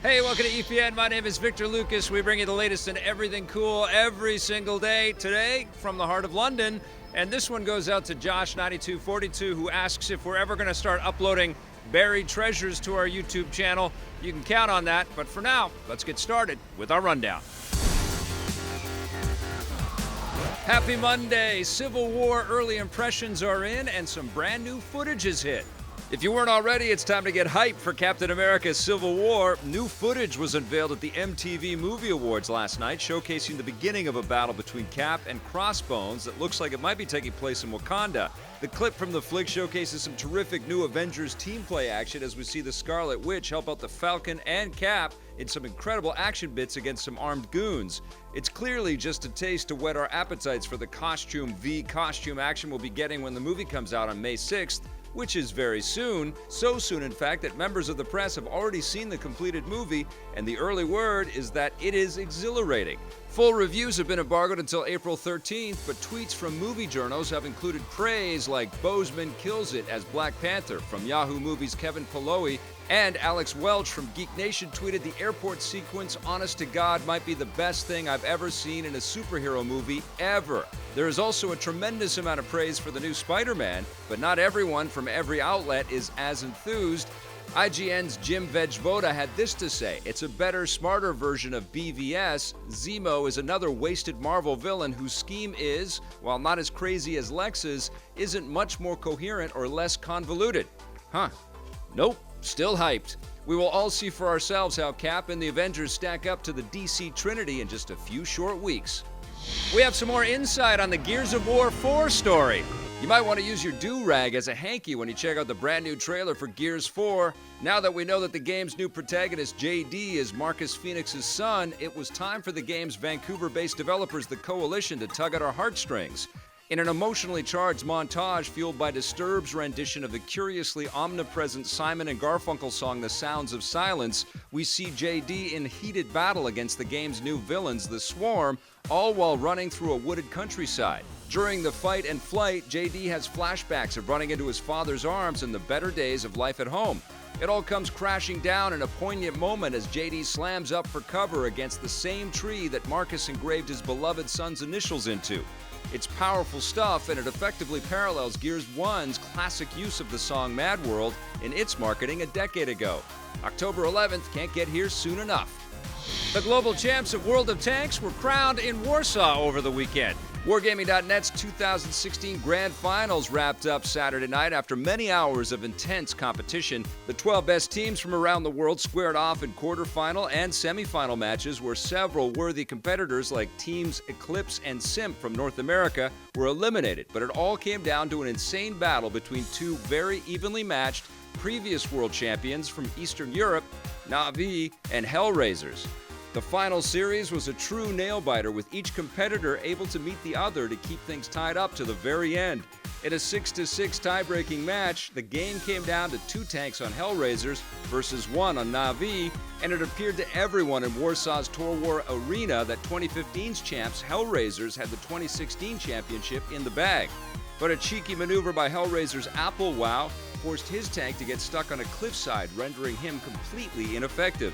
Hey, welcome to EPN. My name is Victor Lucas. We bring you the latest in everything cool every single day. Today, from the heart of London. And this one goes out to Josh9242, who asks if we're ever going to start uploading buried treasures to our YouTube channel. You can count on that. But for now, let's get started with our rundown. Happy Monday. Civil War early impressions are in, and some brand new footage is hit. If you weren't already, it's time to get hyped for Captain America Civil War. New footage was unveiled at the MTV Movie Awards last night, showcasing the beginning of a battle between Cap and Crossbones that looks like it might be taking place in Wakanda. The clip from the flick showcases some terrific new Avengers team play action as we see the Scarlet Witch help out the Falcon and Cap in some incredible action bits against some armed goons. It's clearly just a taste to whet our appetites for the costume action we'll be getting when the movie comes out on May 6th. Which is very soon. So soon, in fact, that members of the press have already seen the completed movie, and the early word is that it is exhilarating. Full reviews have been embargoed until April 13th, but tweets from movie journals have included praise like Boseman kills it as Black Panther from Yahoo Movies' Kevin Pollowy, and Alex Welch from Geek Nation tweeted the airport sequence, honest to God, might be the best thing I've ever seen in a superhero movie ever. There is also a tremendous amount of praise for the new Spider-Man, but not everyone from every outlet is as enthused. IGN's Jim Vejvoda had this to say: it's a better, smarter version of BVS. Zemo is another wasted Marvel villain whose scheme is, while not as crazy as Lex's, isn't much more coherent or less convoluted. Nope. Still hyped. We will all see for ourselves how Cap and the Avengers stack up to the DC Trinity in just a few short weeks. We have some more insight on the Gears of War 4 story. You might want to use your do-rag as a hanky when you check out the brand new trailer for Gears 4. Now that we know that the game's new protagonist, JD, is Marcus Phoenix's son, it was time for the game's Vancouver-based developers, the Coalition, to tug at our heartstrings. In an emotionally charged montage fueled by Disturbed's rendition of the curiously omnipresent Simon & Garfunkel song The Sounds of Silence, we see JD in heated battle against the game's new villains, the Swarm, all while running through a wooded countryside. During the fight and flight, JD has flashbacks of running into his father's arms and the better days of life at home. It all comes crashing down in a poignant moment as JD slams up for cover against the same tree that Marcus engraved his beloved son's initials into. It's powerful stuff, and it effectively parallels Gears 1's classic use of the song Mad World in its marketing a decade ago. October 11th can't get here soon enough. The global champs of World of Tanks were crowned in Warsaw over the weekend. Wargaming.net's 2016 Grand Finals wrapped up Saturday night after many hours of intense competition. The 12 best teams from around the world squared off in quarterfinal and semifinal matches where several worthy competitors like Teams Eclipse and Simp from North America were eliminated, but it all came down to an insane battle between two very evenly matched previous world champions from Eastern Europe, Na'vi and Hellraisers. The final series was a true nail-biter, with each competitor able to meet the other to keep things tied up to the very end. In a 6-6 tie-breaking match, the game came down to 2 tanks on Hellraisers versus 1 on Na'vi, and it appeared to everyone in Warsaw's Tor War arena that 2015's champs Hellraisers had the 2016 championship in the bag. But a cheeky maneuver by Hellraiser's Applewoww forced his tank to get stuck on a cliffside, rendering him completely ineffective.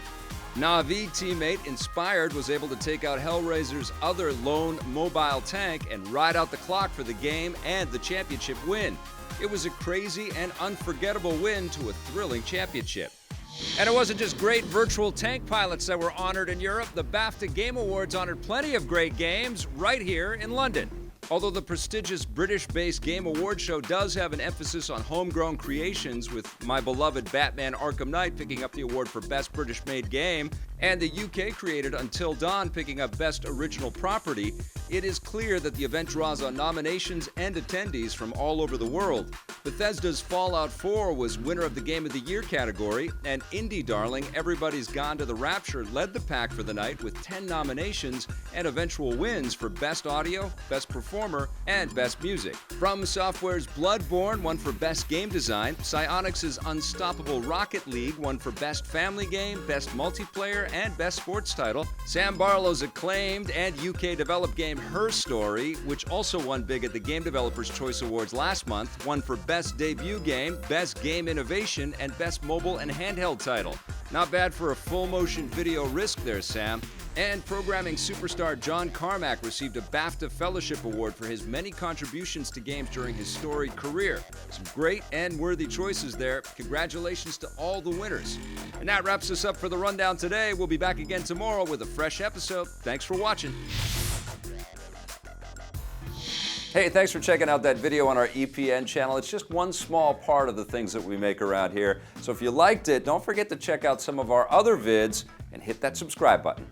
Na'vi teammate Inspired was able to take out Hellraiser's other lone mobile tank and ride out the clock for the game and the championship win. It was a crazy and unforgettable win to a thrilling championship. And it wasn't just great virtual tank pilots that were honored in Europe. The BAFTA Game Awards honored plenty of great games right here in London. Although the prestigious British-based Game Award show does have an emphasis on homegrown creations, with my beloved Batman Arkham Knight picking up the award for Best British-Made Game, and the UK-created Until Dawn picking up Best Original Property, it is clear that the event draws on nominations and attendees from all over the world. Bethesda's Fallout 4 was winner of the Game of the Year category, and indie darling Everybody's Gone to the Rapture led the pack for the night with 10 nominations and eventual wins for Best Audio, Best Performer, and Best Music. From Software's Bloodborne won for Best Game Design, Psyonix's Unstoppable Rocket League won for Best Family Game, Best Multiplayer, and Best Sports Title. Sam Barlow's acclaimed and UK-developed game Her Story, which also won big at the Game Developers' Choice Awards last month, won for Best Debut Game, Best Game Innovation, and Best Mobile and Handheld Title. Not bad for a full-motion video risk there, Sam. And programming superstar John Carmack received a BAFTA Fellowship Award for his many contributions to games during his storied career. Some great and worthy choices there. Congratulations to all the winners. And that wraps us up for the Rundown today. We'll be back again tomorrow with a fresh episode. Thanks for watching. Hey, thanks for checking out that video on our EPN channel. It's just one small part of the things that we make around here. So if you liked it, don't forget to check out some of our other vids and hit that subscribe button.